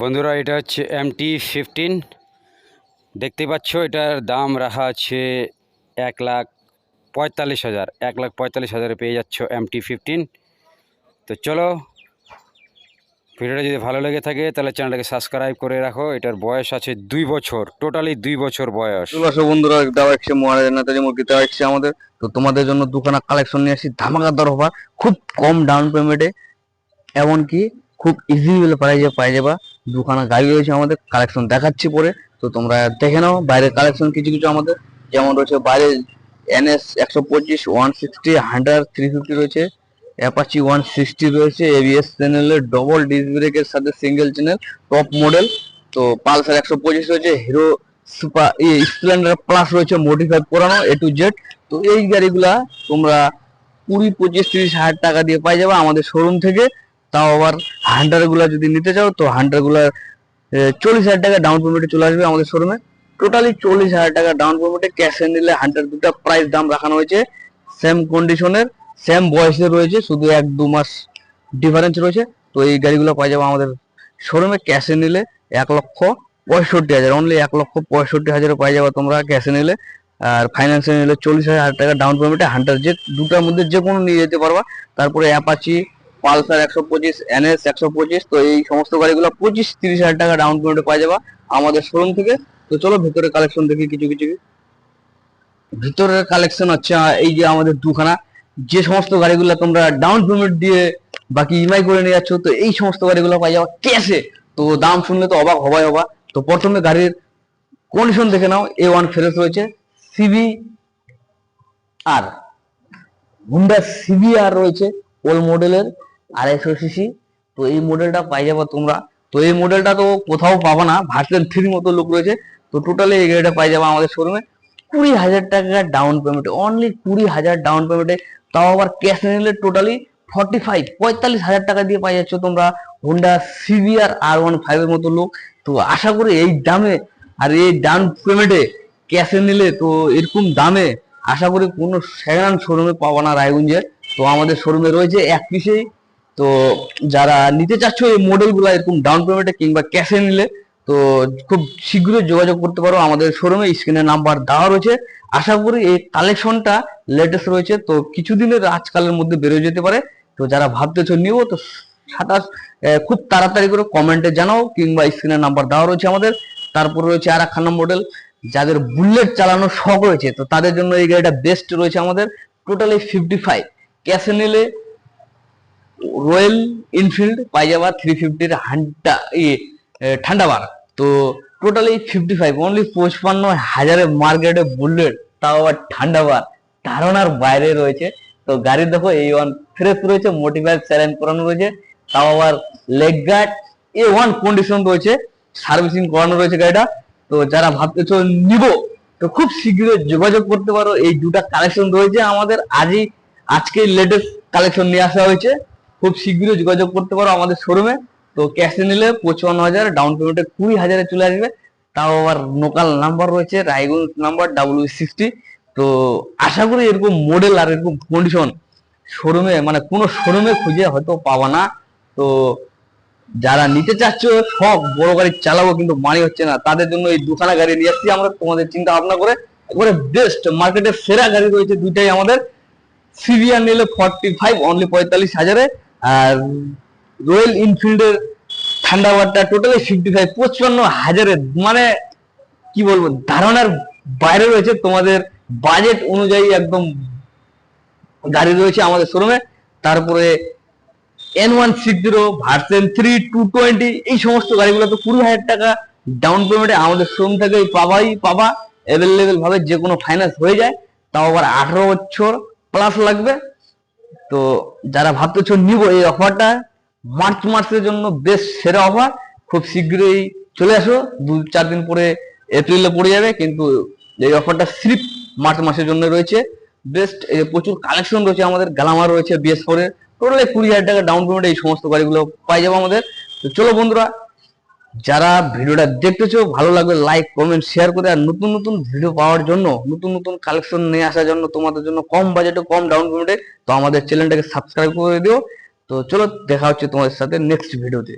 বন্ধুরা, এটা হচ্ছে MT-15। দেখতে পাচ্ছ, এটার দাম রাখা আছে 1,45,000। 1,45,000 পেয়ে যাচ্ছ MT-15। তো চলো, ভিডিওটা যদি ভালো লেগে থাকে তাহলে চ্যানেলটাকে সাবস্ক্রাইব করে রাখো। এটার বয়স আছে 2 বছর, টোটালি 2 বছর বয়স। চলে আসো বন্ধুরা, দেওয়া একশো মহারাজা নেতাজি মুরগি দেওয়া একশো আমাদের। তো তোমাদের জন্য দুখানা কালেকশন নিয়ে আসি, ধামাকাদার অফার, খুব কম ডাউন পেমেন্টে, এমনকি খুব ইজিলি প্রাইজে পাই যাবা। দুখানা গাড়ি রয়েছে আমাদের, কালেকশন দেখাচ্ছি পরে। তো তোমরা দেখে নাও বাইরের কালেকশন কিছু কিছু আমাদের, যেমন রয়েছে বাইরে NS 125, 160, হান্টার 350 রয়েছে, অ্যাপাচি 160 রয়েছে, ABS চ্যানেলের ডবল ডিস্ক ব্রেকের সাথে সিঙ্গেল চ্যানেল টপ মডেল। তো পালসার 125 রয়েছে, হিরো সুপার স্প্লেন্ডার প্লাস রয়েছে মডিফাই করানো A to Z। তো এই গাড়িগুলা তোমরা 20, 25, 30 হাজার টাকা দিয়ে পাই যাবে আমাদের শোরুম থেকে। তাও আবার হান্টার গুলা যদি নিতে চাও তো হান্টার গুলা 40,000 টাকা ডাউন পেমেন্টে চলে আসবে আমাদের শোরুমে। টোটালি 40,000 টাকা ডাউন পেমেন্টে ক্যাশে নিলে হান্টার দুটা প্রাইস দাম রাখানো হয়েছে সেম কন্ডিশনের, সেম বয়সে রয়েছে, শুধু 1-2 মাস ডিফারেন্স রয়েছে। তো এই গাড়িগুলো পাই যাবে আমাদের শোরুমে ক্যাশে নিলে 1,65,000, অনলি 1,65,000 পাই যাবে তোমরা ক্যাশে নিলে। আর ফাইন্যান্সে নিলে 40,000 টাকা ডাউন পেমেন্টে হান্টার জেট দুটার মধ্যে যে কোনো নিয়ে যেতে পারবা। তারপরে অ্যাপাচি, পালসার 125, NS 125, তো এই সমস্ত গাড়িগুলো 25-30 হাজার টাকা ডাউন পেমেন্টে পাই যাবা আমাদের শোরুম থেকে। তো চলো ভেতরে কালেকশন দেখি কিছু কিছু। ভিতরের কালেকশন হচ্ছে এই যে আমাদের দুখানা, যে সমস্ত গাড়িগুলো তোমরা ডাউন পেমেন্ট দিয়ে বাকি ইএমআই করে নিয়ে যাচ্ছ, তো এই সমস্ত গাড়িগুলো পাই যাওয়া ক্যাশে। তো দাম শুনলে তো অবাক হবাই হবা। তো প্রথমে গাড়ির কন্ডিশন দেখে নাও। A1 ফ্রেশ রয়েছে, CBR, হুন্ডা CBR রয়েছে ওল্ড মডেলের 250 cc। তো এই মডেলটা পাই যাবা তোমরা। তো এই মডেলটা তো কোথাও পাবা না, ভার্সন 3 মতো লুক রয়েছে। তো টোটালি এই গাড়িটা পাই যাবা আমাদের শোরুমে 20,000 টাকা ডাউন পেমেন্টে, অনলি 20,000 ডাউন পেমেন্টে। তাও আবার ক্যাশ নিলে টোটালি 45,000 টাকা দিয়ে পাই যাচ্ছ তোমরা হোন্ডা CBR R15 এর মতো লুক। তো আশা করি এই দামে আর এই ডাউন পেমেন্টে ক্যাশে নিলে, তো এরকম দামে আশা করি কোনো সেকেন্ড হ্যান্ড শোরুমে পাবো না রায়গঞ্জে। তো আমাদের শোরুমে রয়েছে এক পিসেই। তো যারা নিতে চাচ্ছ এই মডেলগুলো এরকম ডাউন পেমেন্টে কিংবা ক্যাশে নিলে, তো খুব শীঘ্রই যোগাযোগ করতে পারো আমাদের শোরুমে, স্ক্রিনে নাম্বার দেওয়া রয়েছে। আশা করি এই কালেকশনটা লেটেস্ট রয়েছে, তো কিছুদিনের আজকালের মধ্যে বেরোয় যেতে পারে। তো যারা ভাবতেছো নিব, তো 27 খুব তাড়াতাড়ি করে কমেন্টে জানাও কিংবা স্ক্রিনে নাম্বার দেওয়া রয়েছে আমাদের। তারপর রয়েছে আর একখানা মডেল, যাদের বুলেট চালানোর শখ রয়েছে, তো তাদের জন্য এই গাড়িটা বেস্ট রয়েছে আমাদের। টোটালি 55 ক্যাশে নিলে রয়্যাল এনফিল্ড পাই যাবা 350-এর ঠান্ডাবার। তো টোটালি 55, অনলি 55,000 মার্কেটে বুলেট, তাও আবার ঠান্ডাবার, ধারণার বাইরে রয়েছে। তো গাড়ি দেখো A1 ফ্রেশ রয়েছে, মোটিভার স্যালাইন করানো রয়েছে, তাও আবার লেগ গার্ড A1 কন্ডিশন রয়েছে, সার্ভিসিং করানো রয়েছে গাড়িটা। তো যারা ভাবতেছো নিব, তো খুব শীঘ্রই যোগাযোগ করতে পারো। এই দুটা কালেকশন রয়েছে আমাদের, আজকে লেটেস্ট কালেকশন নিয়ে আসা হয়েছে। খুব শীঘ্রই যোগাযোগ করতে পারো আমাদের শোরুমে। তো ক্যাশে নিলে 55,000, ডাউন পেমেন্টে 20,000 চলে আসবে। তাও আবার লোকাল নাম্বার রয়েছে, রায়গঞ্জ নাম্বার W60। তো আশা করি এরকম মডেল আর এরকম কন্ডিশন শোরুমে, মানে কোনো শোরুমে খুঁজে হয়তো পাবা না। তো যারা নিতে চাচ্ছ, সব বড় গাড়ি চালাবো কিন্তু মানি হচ্ছে না, তাদের জন্য এই দুখানা গাড়ি নিয়ে আসছি আমরা তোমাদের চিন্তা ভাবনা করে। একবারে বেস্ট মার্কেটের সেরা গাড়ি রয়েছে দুইটাই আমাদের। CBR নিলে 45, অনলি 45,000। আর রয়্যাল এনফিল্ডের থান্ডারবার্ডটা টোটালি 55, 55,000। মানে কি বলবো, ধারণার বাইরে রয়েছে, তোমাদের বাজেট অনুযায়ী একদম গাড়ি রয়েছে আমাদের শোরুমে। তারপরে N160 ভার্সন 3 220, এই সমস্ত গাড়িগুলো তো 20,000 টাকা ডাউন পেমেন্টে আমাদের শোরুম থেকে পাবা অ্যাভেলেবেল ভাবে, যে কোনো ফাইন্যান্স হয়ে যায়। তাও আবার 18 বছর প্লাস লাগবে। তো যারা ভাবতেছো নিব, এই অফারটা মার্চ মাসের জন্য বেশ সেরা অফার। খুব শীঘ্রই চলে আসো, 2-4 দিন পরে এপ্রিলে পড়ে যাবে, কিন্তু এই অফারটা সির্ফ মার্চ মাসের জন্য রয়েছে। বেস্ট প্রচুর কালেকশন রয়েছে আমাদের, গ্ল্যামার রয়েছে BS4 এর, টোটালি 20,000 টাকা ডাউন পেমেন্টে এই সমস্ত গাড়িগুলো পাই যাবো আমাদের। তো চলো বন্ধুরা, যারা ভিডিওটা দেখতেছো ভালো লাগবে লাইক কমেন্ট শেয়ার করে, আর নতুন নতুন ভিডিও পাওয়ার জন্য, নতুন নতুন কালেকশন নিয়ে আসার জন্য তোমাদের জন্য কম বাজেটে কম ডাউন পেমেন্টে, তো আমাদের চ্যানেলটাকে সাবস্ক্রাইব করে দিও। তো চলো দেখা হচ্ছে তোমাদের সাথে নেক্সট ভিডিওতে।